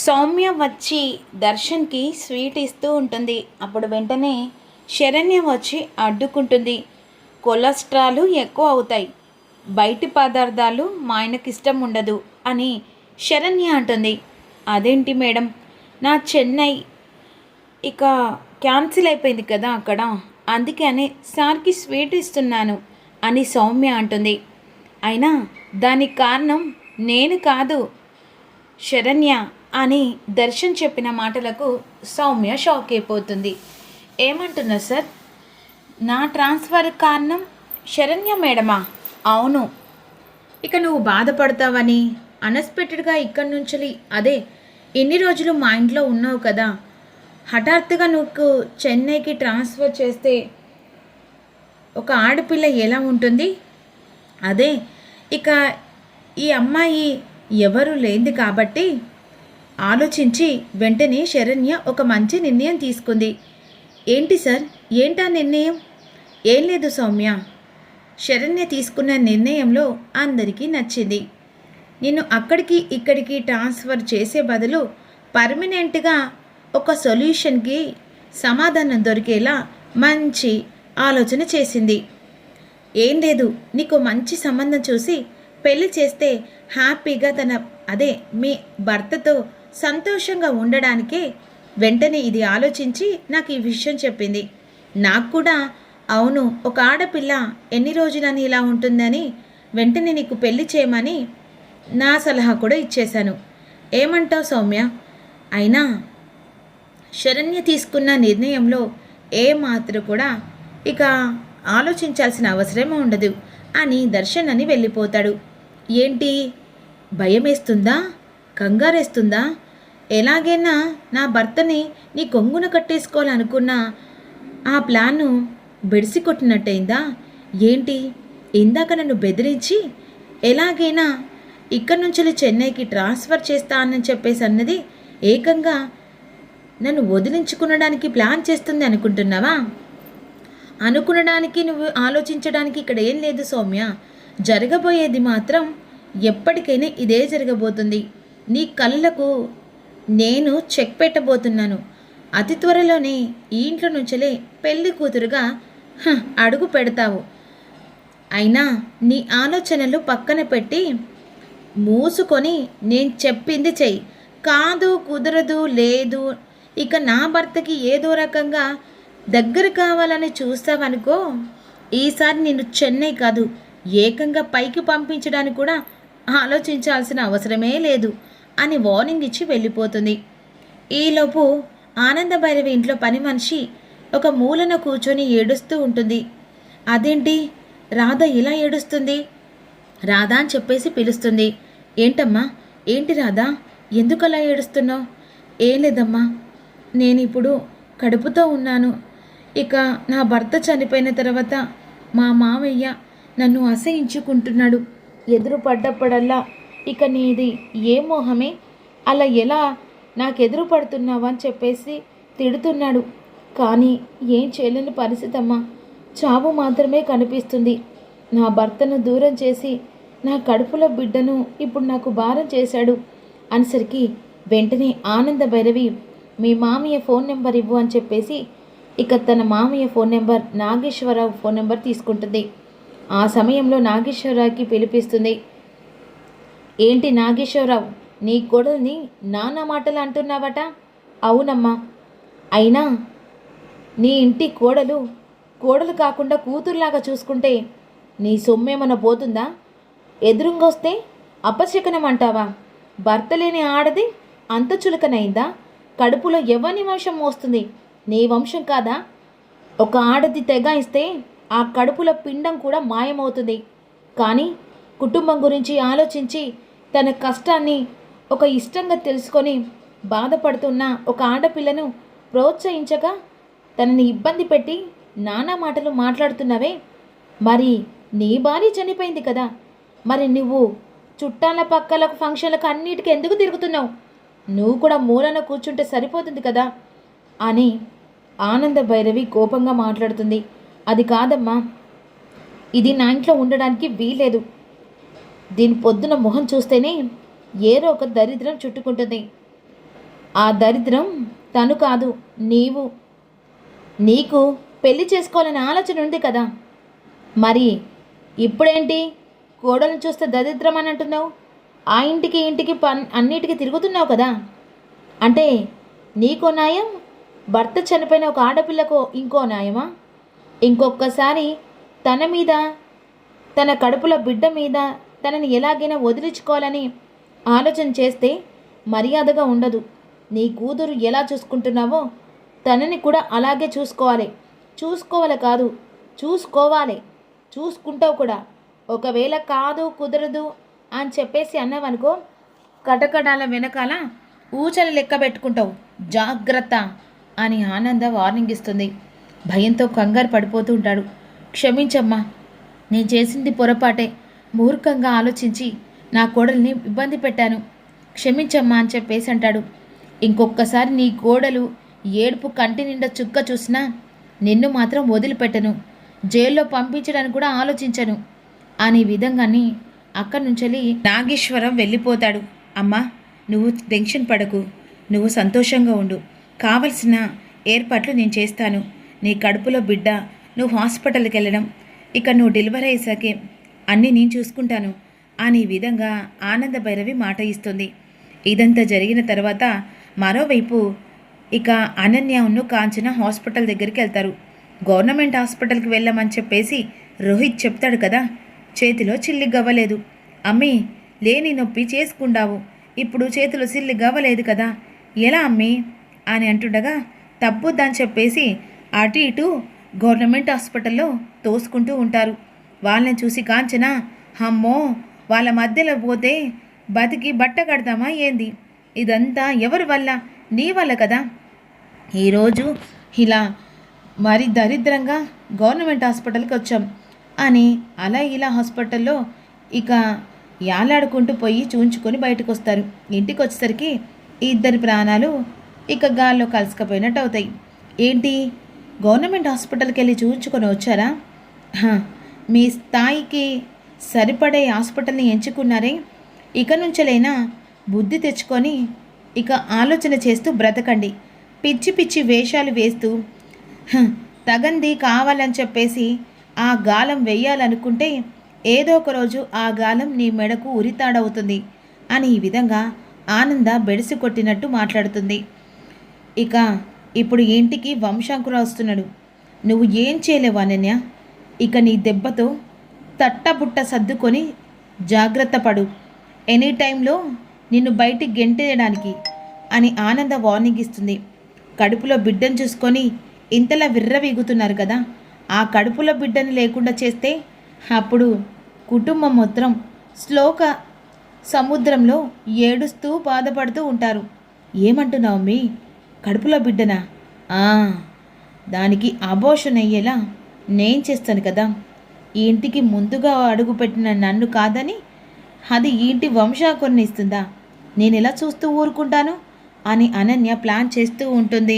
సౌమ్య వచ్చి దర్శన్కి స్వీట్ ఇస్తూ ఉంటుంది. అప్పుడు వెంటనే శరణ్య వచ్చి అడ్డుకుంటుంది. కొలెస్ట్రాల్ ఎక్కువ అవుతాయి, బయటి పదార్థాలు మా ఆయనకి ఇష్టం ఉండదు అని శరణ్య అంటుంది. అదేంటి మేడం, నా చెన్నై ఇక క్యాన్సిల్ అయిపోయింది కదా అక్కడ, అందుకని సార్కి స్వీట్ ఇస్తున్నాను అని సౌమ్య అంటుంది. అయినా దానికి కారణం నేను కాదు శరణ్య అని దర్శన్ చెప్పిన మాటలకు సౌమ్య షాక్ అయిపోతుంది. ఏమంటున్నారు సార్, నా ట్రాన్స్ఫర్ కారణం శరణ్య మేడమా? అవును. ఇక నువ్వు బాధపడతావని అన్ఎక్స్పెక్టెడ్గా ఇక్కడి నుంచి అదే ఎన్ని రోజులు మా ఇంట్లో ఉన్నావు కదా, హఠాత్తుగా నువ్వు చెన్నైకి ట్రాన్స్ఫర్ చేస్తే ఒక ఆడపిల్ల ఎలా ఉంటుంది? అదే ఇక ఈ అమ్మాయి ఎవరు లేంది కాబట్టి ఆలోచించి వెంటనే శరణ్య ఒక మంచి నిర్ణయం తీసుకుంది. ఏంటి సార్, ఏంటా నిర్ణయం? ఏం లేదు సౌమ్య, శరణ్య తీసుకున్న నిర్ణయంలో అందరికీ నచ్చింది. నిన్ను అక్కడికి ఇక్కడికి ట్రాన్స్ఫర్ చేసే బదులు పర్మనెంట్గా ఒక సొల్యూషన్కి సమాధానం దొరికేలా మంచి ఆలోచన చేసింది. ఏం లేదు, నీకు మంచి సంబంధం చూసి పెళ్లి చేస్తే హ్యాపీగా మీ భర్తతో సంతోషంగా ఉండడానికే వెంటనే ఇది ఆలోచించి నాకు ఈ విషయం చెప్పింది. నాకు కూడా అవును, ఒక ఆడపిల్ల ఎన్ని రోజులని ఇలా ఉంటుందని వెంటనే నీకు పెళ్లి చేయమని నా సలహా కూడా ఇచ్చేశాను. ఏమంటావు సౌమ్య? అయినా శరణ్య తీసుకున్న నిర్ణయంలో ఏమాత్రం కూడా ఇక ఆలోచించాల్సిన అవసరమే ఉండదు అని దర్శన్ అని వెళ్ళిపోతాడు. ఏంటి, భయమేస్తుందా, కంగారేస్తుందా? ఎలాగైనా నా భర్తని నీ కొంగున కట్టేసుకోవాలనుకున్న ఆ ప్లాను బెడిసి కొట్టినట్టయిందా ఏంటి? ఇందాక నన్ను బెదిరించి ఎలాగైనా ఇక్కడి నుంచి చెన్నైకి ట్రాన్స్ఫర్ చేస్తానని చెప్పేసి అన్నది ఏకంగా నన్ను వదిలించుకునడానికి ప్లాన్ చేస్తుంది అనుకుంటున్నావా? అనుకునడానికి నువ్వు ఆలోచించడానికి ఇక్కడ ఏం లేదు సౌమ్య. జరగబోయేది మాత్రం ఎప్పటికైనా ఇదే జరగబోతుంది. నీ కళ్ళకు నేను చెక్ పెట్టబోతున్నాను. అతి త్వరలోనే ఈ ఇంట్లో నుంచలే పెళ్లి కూతురుగా అడుగు పెడతావు. అయినా నీ ఆలోచనలు పక్కన పెట్టి మూసుకొని నేను చెప్పింది చెయ్యి. కాదు, కుదరదు, లేదు, ఇక నా భర్తకి ఏదో రకంగా దగ్గర కావాలని చూస్తావనుకో, ఈసారి నేను చెన్నై కాదు ఏకంగా పైకి పంపించడానికి కూడా ఆలోచించాల్సిన అవసరమే లేదు అని వార్నింగ్ ఇచ్చి వెళ్ళిపోతుంది. ఈలోపు ఆనంద భైరవి ఇంట్లో పని మనిషి ఒక మూలన కూర్చొని ఏడుస్తూ ఉంటుంది. అదేంటి రాధ ఇలా ఏడుస్తుంది? రాధా అని చెప్పేసి పిలుస్తుంది. ఏంటమ్మా, ఏంటి రాధా, ఎందుకు అలా ఏడుస్తున్నావు? ఏం లేదమ్మా, నేను ఇప్పుడు కడుపుతో ఉన్నాను. ఇక నా భర్త చనిపోయిన తర్వాత మా మావయ్య నన్ను అసహించుకుంటున్నాడు. ఎదురు పడ్డప్పుడల్లా ఇక నీది ఏ మోహమే, అలా ఎలా నాకెదురు పడుతున్నావా అని చెప్పేసి తిడుతున్నాడు. కానీ ఏం చేయలేని పరిస్థితి అమ్మా, చావు మాత్రమే కనిపిస్తుంది. నా భర్తను దూరం చేసి నా కడుపులో బిడ్డను ఇప్పుడు నాకు భారం చేశాడు అనేసరికి వెంటనే ఆనంద భైరవి మీ మామయ్య ఫోన్ నెంబర్ ఇవ్వు అని చెప్పేసి ఇక తన మామయ్య phone number Nageswara Rao phone number తీసుకుంటుంది. ఆ సమయంలో నాగేశ్వరరావుకి పిలిపిస్తుంది. ఏంటి నాగేశ్వరరావు, నీ కోడల్ని నానా మాటలు అంటున్నావట? అవునమ్మా, అయినా నీ ఇంటి కోడలు కాకుండా కూతురులాగా చూసుకుంటే నీ సొమ్మేమన్నా పోతుందా? ఎదురుంగొస్తే అపశకనం అంటావా? భర్త లేని ఆడది అంత చులకనైందా? కడుపులో ఎవరి వంశం మోస్తుంది? నీ వంశం కాదా? ఒక ఆడది తెగాయిస్తే ఆ కడుపులో పిండం కూడా మాయమవుతుంది. కానీ కుటుంబం గురించి ఆలోచించి తన కష్టాన్ని ఒక ఇష్టంగా తెలుసుకొని బాధపడుతున్న ఒక ఆడపిల్లను ప్రోత్సహించగా తనని ఇబ్బంది పెట్టి నానా మాటలు మాట్లాడుతున్నావే. మరి నీ భార్య చనిపోయింది కదా, మరి నువ్వు చుట్టాల పక్కలకు ఫంక్షన్లకు అన్నిటికీ ఎందుకు తిరుగుతున్నావు? నువ్వు కూడా మూలన కూర్చుంటే సరిపోతుంది కదా అని ఆనంద భైరవి కోపంగా మాట్లాడుతుంది. అది కాదమ్మా, ఇది నా ఇంట్లో ఉండడానికి వీలేదు. దీని పొద్దున మొహం చూస్తేనే ఏదో ఒక దరిద్రం చుట్టుకుంటుంది. ఆ దరిద్రం తను కాదు, నీవు. నీకు పెళ్లి చేసుకోవాలనే ఆలోచన ఉంది కదా, మరి ఇప్పుడేంటి కోడలను చూస్తే దరిద్రం అని అంటున్నావు? ఆ ఇంటికి ఇంటికి అన్నిటికీ తిరుగుతున్నావు కదా. అంటే నీకో న్యాయం, భర్త చనిపోయిన ఒక ఆడపిల్లకు ఇంకో న్యాయమా? ఇంకొకసారి తన మీద, తన కడుపులో బిడ్డ మీద తనని ఎలాగైనా వదిలించుకోవాలని ఆలోచన చేస్తే మర్యాదగా ఉండదు. నీ కూతురు ఎలా చూసుకుంటున్నావో తనని కూడా అలాగే చూసుకోవాలి కాదు, చూసుకోవాలి, చూసుకుంటావు కూడా. ఒకవేళ కాదు, కుదరదు అని చెప్పేసి అన్నావనుకో, కటకటాల వెనకాల ఊచలు లెక్క పెట్టుకుంటావు, జాగ్రత్త అని ఆనంద వార్నింగ్ ఇస్తుంది. భయంతో కంగారు పడిపోతూ ఉంటాడు. క్షమించమ్మా, నేను చేసింది పొరపాటే, మూర్ఖంగా ఆలోచించి నా కోడల్ని ఇబ్బంది పెట్టాను, క్షమించమ్మా అని చెప్పేసి అంటాడు. ఇంకొకసారి నీ కోడలు ఏడుపు కంటి నిండా చుక్క చూసినా నిన్ను మాత్రం వదిలిపెట్టను, జైల్లో పంపించడానికి కూడా ఆలోచించను అనే విధంగాని అక్కడి నుంచి నాగేశ్వరం వెళ్ళిపోతాడు. అమ్మా, నువ్వు టెన్షన్ పడకు, నువ్వు సంతోషంగా ఉండు, కావలసిన ఏర్పాట్లు నేను చేస్తాను. నీ కడుపులో బిడ్డ, నువ్వు హాస్పిటల్కి వెళ్ళడం, ఇక నువ్వు డెలివరీ అయ్యేసాకే అన్నీ నేను చూసుకుంటాను అనే విధంగా ఆనంద భైరవి మాట ఇస్తుంది. ఇదంతా జరిగిన తర్వాత మరోవైపు ఇక అనన్యను కాంచన హాస్పిటల్ దగ్గరికి వెళ్తారు. గవర్నమెంట్ హాస్పిటల్కి వెళ్ళమని చెప్పేసి రోహిత్ చెప్తాడు కదా. చేతిలో చిల్లి గవ్వలేదు. అమ్మీ, లేని నొప్పి చేసుకుండావు, ఇప్పుడు చేతిలో చిల్లి గవ్వలేదు కదా, ఎలా అమ్మీ అని అంటుండగా తప్పుద్దని చెప్పేసి అటు ఇటు గవర్నమెంట్ హాస్పిటల్లో తోసుకుంటూ ఉంటారు. వాళ్ళని చూసి కాంచన, అమ్మో, వాళ్ళ మధ్యలో పోతే బతికి బట్ట కడతామా ఏంది? ఇదంతా ఎవరి వల్ల? నీ వల్ల కదా ఈరోజు ఇలా మరి దరిద్రంగా గవర్నమెంట్ హాస్పిటల్కి వచ్చాం అని అలా ఇలా హాస్పిటల్లో ఇక యాలాడుకుంటూ పోయి చూంచుకొని బయటకు వస్తారు. ఇంటికి వచ్చేసరికి ఇద్దరి ప్రాణాలు ఇక గాల్లో కలుసుకపోయినట్టు అవుతాయి. ఏంటి, గవర్నమెంట్ హాస్పిటల్కి వెళ్ళి చూంచుకొని వచ్చారా? మీ స్థాయికి సరిపడే హాస్పిటల్ని ఎంచుకున్నారే, ఇక నుంచలైనా బుద్ధి తెచ్చుకొని ఇక ఆలోచన చేస్తూ బ్రతకండి. పిచ్చి పిచ్చి వేషాలు వేస్తూ తగంది కావాలని చెప్పేసి ఆ గాలం వెయ్యాలనుకుంటే ఏదో ఒక రోజు ఆ గాలం నీ మెడకు ఉరితాడవుతుంది అని ఈ విధంగా ఆనంద బెడిసి కొట్టినట్టు మాట్లాడుతుంది. ఇక ఇప్పుడు ఇంటికి వంశాంకుర వస్తున్నాడు. నువ్వు ఏం చేయలేవు అనన్య. ఇక నీ దెబ్బతో తట్టబుట్ట సర్దుకొని జాగ్రత్త పడు. ఎనీ టైంలో నిన్ను బయటికి గెంటేయడానికి అని ఆనంద వార్నింగ్ ఇస్తుంది. కడుపులో బిడ్డను చూసుకొని ఇంతలా విర్రవీగుతున్నారు కదా, ఆ కడుపులో బిడ్డని లేకుండా చేస్తే అప్పుడు కుటుంబం మొత్తం శ్లోక సముద్రంలో ఏడుస్తూ బాధపడుతూ ఉంటారు. ఏమంటున్నావు మీ కడుపులో బిడ్డనా? దానికి అబోషన్ అయ్యేలా నేను చేస్తాను కదా. ఈ ఇంటికి ముందుగా అడుగుపెట్టిన నన్ను కాదని అది ఈ ఇంటి వంశాకుని ఇస్తుందా? నేను ఎలా చూస్తూ ఊరుకుంటాను అని అనన్య ప్లాన్ చేస్తూ ఉంటుంది.